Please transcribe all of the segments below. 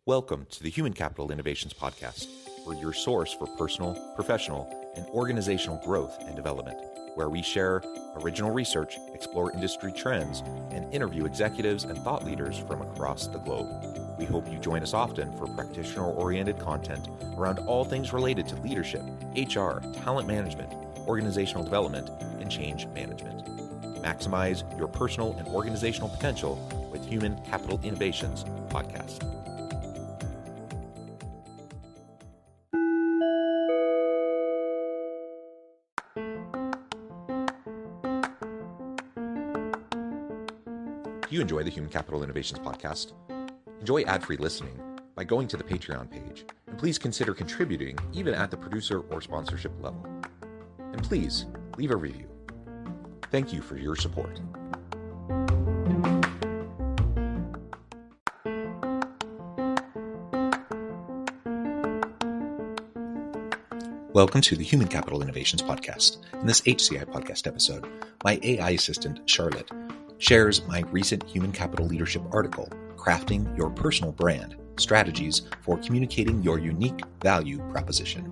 Welcome to the Human Capital Innovations Podcast. We're your source for personal, professional, and organizational growth and development, where we share original research, explore industry trends, and interview executives and thought leaders from across the globe. We hope you join us often for practitioner-oriented content around all things related to leadership, HR, talent management, organizational development, and change management. Maximize your personal and organizational potential with Human Capital Innovations Podcast. Do you enjoy the Human Capital Innovations Podcast? Enjoy ad-free listening by going to the Patreon page, and please consider contributing even at the producer or sponsorship level. And please leave a review. Thank you for your support. Welcome to the Human Capital Innovations Podcast. In this HCI Podcast episode, my AI assistant, Charlotte, shares my recent human capital leadership article, Crafting Your Personal Brand, Strategies for Communicating Your Unique Value Proposition.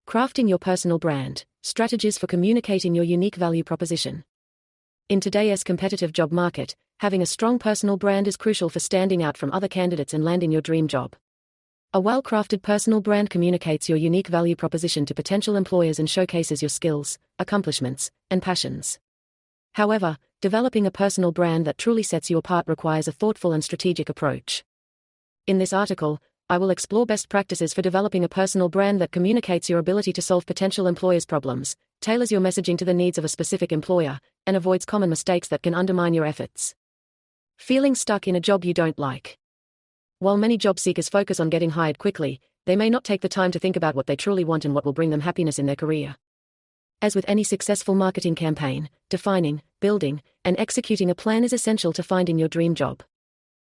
Crafting your personal brand, strategies for communicating your unique value proposition. In today's competitive job market, having a strong personal brand is crucial for standing out from other candidates and landing your dream job. A well-crafted personal brand communicates your unique value proposition to potential employers and showcases your skills, accomplishments, and passions. However, developing a personal brand that truly sets you apart requires a thoughtful and strategic approach. In this article, I will explore best practices for developing a personal brand that communicates your ability to solve potential employers' problems, tailors your messaging to the needs of a specific employer, and avoids common mistakes that can undermine your efforts. Feeling stuck in a job you don't like. While many job seekers focus on getting hired quickly, they may not take the time to think about what they truly want and what will bring them happiness in their career. As with any successful marketing campaign, defining, building, and executing a plan is essential to finding your dream job.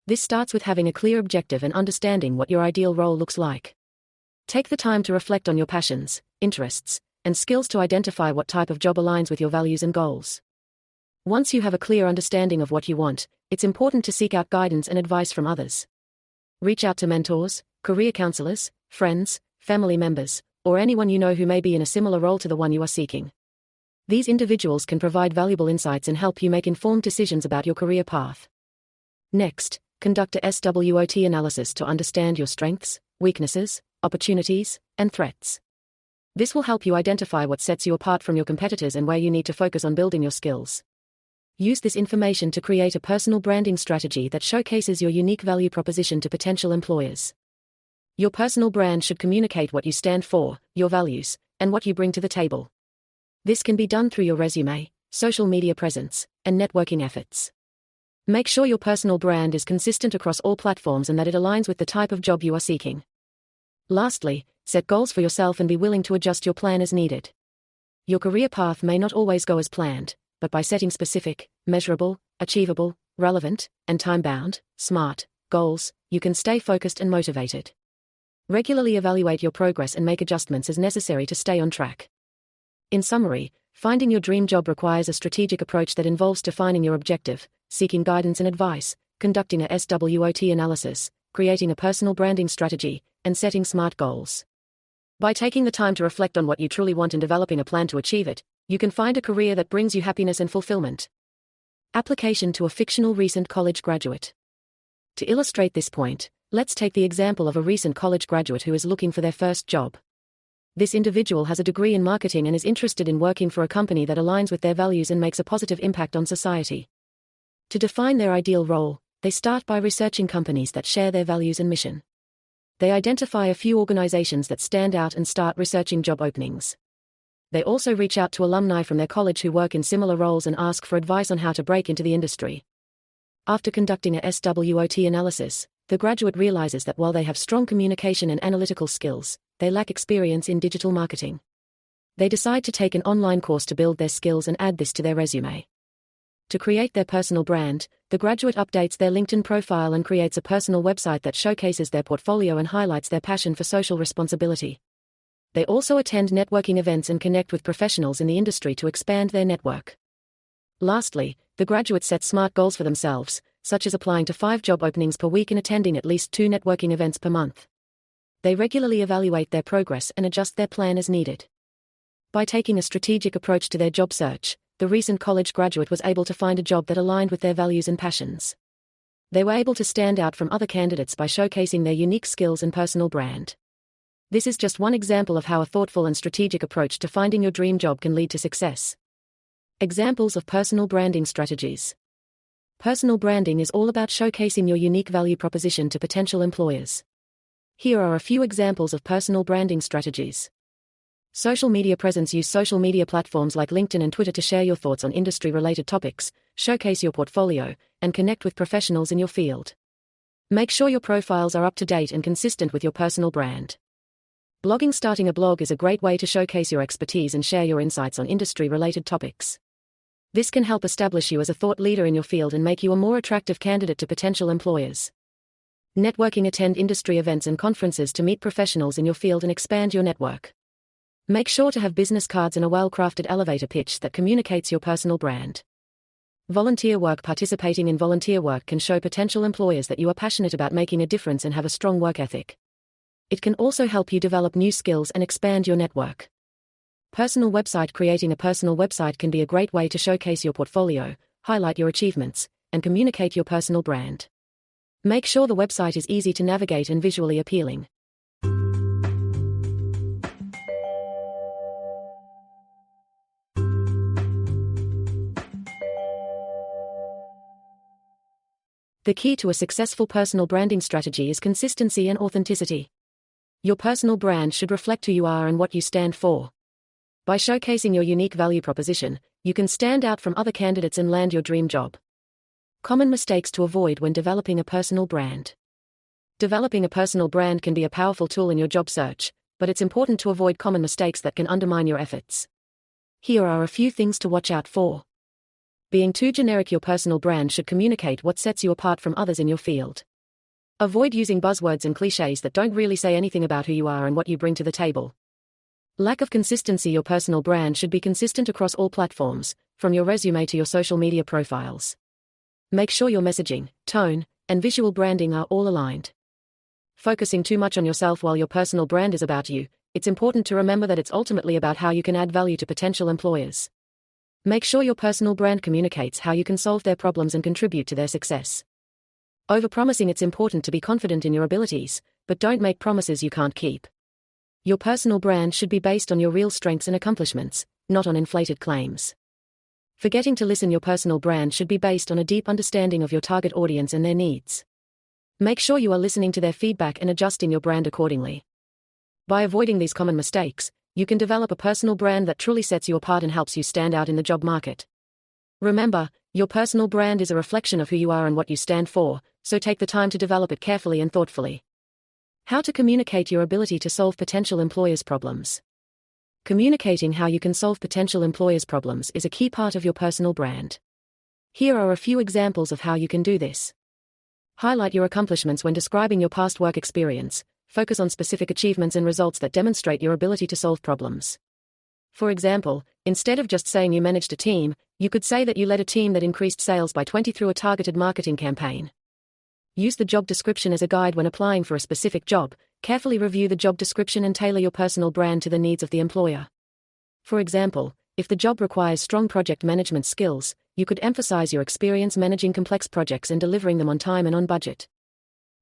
This starts with having a clear objective and understanding what your ideal role looks like. Take the time to reflect on your passions, interests, and skills to identify what type of job aligns with your values and goals. Once you have a clear understanding of what you want, it's important to seek out guidance and advice from others. Reach out to mentors, career counselors, friends, family members, or anyone you know who may be in a similar role to the one you are seeking. These individuals can provide valuable insights and help you make informed decisions about your career path. Next, conduct a SWOT analysis to understand your strengths, weaknesses, opportunities, and threats. This will help you identify what sets you apart from your competitors and where you need to focus on building your skills. Use this information to create a personal branding strategy that showcases your unique value proposition to potential employers. Your personal brand should communicate what you stand for, your values, and what you bring to the table. This can be done through your resume, social media presence, and networking efforts. Make sure your personal brand is consistent across all platforms and that it aligns with the type of job you are seeking. Lastly, set goals for yourself and be willing to adjust your plan as needed. Your career path may not always go as planned, but by setting specific, measurable, achievable, relevant, and time-bound, SMART goals, you can stay focused and motivated. Regularly evaluate your progress and make adjustments as necessary to stay on track. In summary, finding your dream job requires a strategic approach that involves defining your objective, seeking guidance and advice, conducting a SWOT analysis, creating a personal branding strategy, and setting SMART goals. By taking the time to reflect on what you truly want and developing a plan to achieve it, you can find a career that brings you happiness and fulfillment. Application to a fictional recent college graduate. To illustrate this point, let's take the example of a recent college graduate who is looking for their first job. This individual has a degree in marketing and is interested in working for a company that aligns with their values and makes a positive impact on society. To define their ideal role, they start by researching companies that share their values and mission. They identify a few organizations that stand out and start researching job openings. They also reach out to alumni from their college who work in similar roles and ask for advice on how to break into the industry. After conducting a SWOT analysis, the graduate realizes that while they have strong communication and analytical skills, they lack experience in digital marketing. They decide to take an online course to build their skills and add this to their resume. To create their personal brand, the graduate updates their LinkedIn profile and creates a personal website that showcases their portfolio and highlights their passion for social responsibility. They also attend networking events and connect with professionals in the industry to expand their network. Lastly, the graduates set smart goals for themselves, such as applying to 5 job openings per week and attending at least 2 networking events per month. They regularly evaluate their progress and adjust their plan as needed. By taking a strategic approach to their job search, the recent college graduate was able to find a job that aligned with their values and passions. They were able to stand out from other candidates by showcasing their unique skills and personal brand. This is just one example of how a thoughtful and strategic approach to finding your dream job can lead to success. Examples of personal branding strategies. Personal branding is all about showcasing your unique value proposition to potential employers. Here are a few examples of personal branding strategies. Social media presence. Use social media platforms like LinkedIn and Twitter to share your thoughts on industry-related topics, showcase your portfolio, and connect with professionals in your field. Make sure your profiles are up to date and consistent with your personal brand. Blogging. Starting a blog is a great way to showcase your expertise and share your insights on industry-related topics. This can help establish you as a thought leader in your field and make you a more attractive candidate to potential employers. Networking. Attend industry events and conferences to meet professionals in your field and expand your network. Make sure to have business cards and a well-crafted elevator pitch that communicates your personal brand. Volunteer work. Participating in volunteer work can show potential employers that you are passionate about making a difference and have a strong work ethic. It can also help you develop new skills and expand your network. Personal website. Creating a personal website can be a great way to showcase your portfolio, highlight your achievements, and communicate your personal brand. Make sure the website is easy to navigate and visually appealing. The key to a successful personal branding strategy is consistency and authenticity. Your personal brand should reflect who you are and what you stand for. By showcasing your unique value proposition, you can stand out from other candidates and land your dream job. Common mistakes to avoid when developing a personal brand. Developing a personal brand can be a powerful tool in your job search, but it's important to avoid common mistakes that can undermine your efforts. Here are a few things to watch out for. Being too generic. Your personal brand should communicate what sets you apart from others in your field. Avoid using buzzwords and cliches that don't really say anything about who you are and what you bring to the table. Lack of consistency. Your personal brand should be consistent across all platforms, from your resume to your social media profiles. Make sure your messaging, tone, and visual branding are all aligned. Focusing too much on yourself while your personal brand is about you, it's important to remember that it's ultimately about how you can add value to potential employers. Make sure your personal brand communicates how you can solve their problems and contribute to their success. Overpromising. It's important to be confident in your abilities, but don't make promises you can't keep. Your personal brand should be based on your real strengths and accomplishments, not on inflated claims. Forgetting to listen. Your personal brand should be based on a deep understanding of your target audience and their needs. Make sure you are listening to their feedback and adjusting your brand accordingly. By avoiding these common mistakes, you can develop a personal brand that truly sets you apart and helps you stand out in the job market. Remember, your personal brand is a reflection of who you are and what you stand for, so take the time to develop it carefully and thoughtfully. How to communicate your ability to solve potential employers' problems. Communicating how you can solve potential employers' problems is a key part of your personal brand. Here are a few examples of how you can do this. Highlight your accomplishments when describing your past work experience. Focus on specific achievements and results that demonstrate your ability to solve problems. For example, instead of just saying you managed a team, you could say that you led a team that increased sales by 20 through a targeted marketing campaign. Use the job description as a guide when applying for a specific job. Carefully review the job description and tailor your personal brand to the needs of the employer. For example, if the job requires strong project management skills, you could emphasize your experience managing complex projects and delivering them on time and on budget.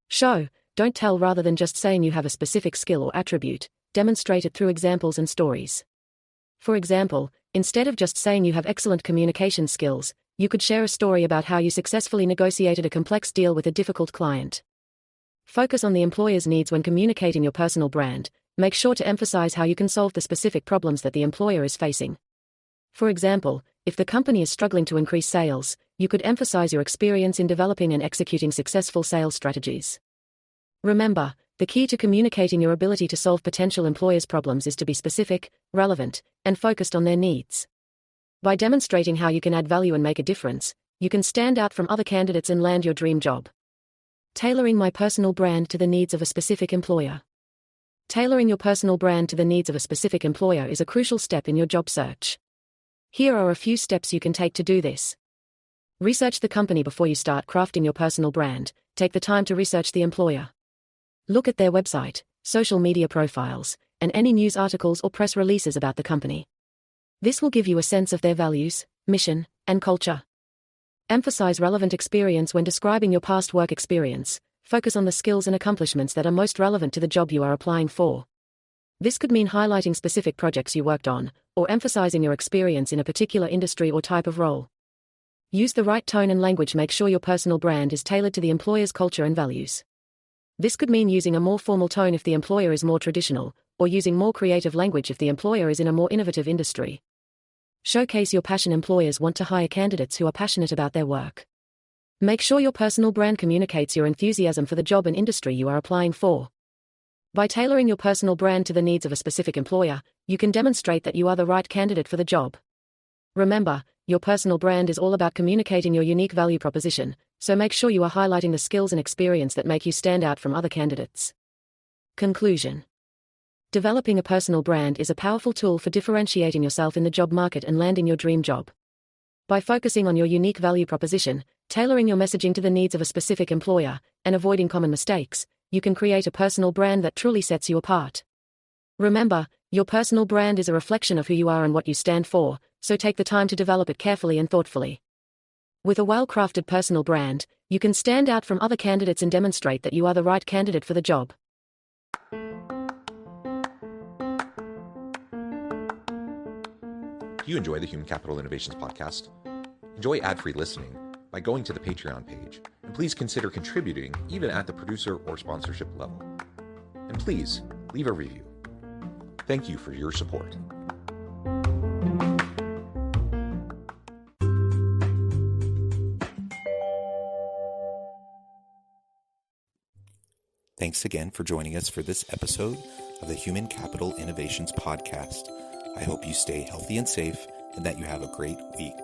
Show, don't tell. Rather than just saying you have a specific skill or attribute, demonstrate it through examples and stories. For example, instead of just saying you have excellent communication skills, you could share a story about how you successfully negotiated a complex deal with a difficult client. Focus on the employer's needs when communicating your personal brand. Make sure to emphasize how you can solve the specific problems that the employer is facing. For example, if the company is struggling to increase sales, you could emphasize your experience in developing and executing successful sales strategies. Remember, the key to communicating your ability to solve potential employers' problems is to be specific, relevant, and focused on their needs. By demonstrating how you can add value and make a difference, you can stand out from other candidates and land your dream job. Tailoring my personal brand to the needs of a specific employer. Tailoring your personal brand to the needs of a specific employer is a crucial step in your job search. Here are a few steps you can take to do this. Research the company before you start crafting your personal brand. Take the time to research the employer. Look at their website, social media profiles, and any news articles or press releases about the company. This will give you a sense of their values, mission, and culture. Emphasize relevant experience when describing your past work experience. Focus on the skills and accomplishments that are most relevant to the job you are applying for. This could mean highlighting specific projects you worked on, or emphasizing your experience in a particular industry or type of role. Use the right tone and language. Make sure your personal brand is tailored to the employer's culture and values. This could mean using a more formal tone if the employer is more traditional, or using more creative language if the employer is in a more innovative industry. Showcase your passion. Employers want to hire candidates who are passionate about their work. Make sure your personal brand communicates your enthusiasm for the job and industry you are applying for. By tailoring your personal brand to the needs of a specific employer, you can demonstrate that you are the right candidate for the job. Remember, your personal brand is all about communicating your unique value proposition, so make sure you are highlighting the skills and experience that make you stand out from other candidates. Conclusion. Developing a personal brand is a powerful tool for differentiating yourself in the job market and landing your dream job. By focusing on your unique value proposition, tailoring your messaging to the needs of a specific employer, and avoiding common mistakes, you can create a personal brand that truly sets you apart. Remember, your personal brand is a reflection of who you are and what you stand for, so take the time to develop it carefully and thoughtfully. With a well-crafted personal brand, you can stand out from other candidates and demonstrate that you are the right candidate for the job. Do you enjoy the Human Capital Innovations podcast? Enjoy ad-free listening by going to the Patreon page, and please consider contributing even at the producer or sponsorship level. And please, leave a review. Thank you for your support. Thanks again for joining us for this episode of the Human Capital Innovations podcast. I hope you stay healthy and safe and that you have a great week.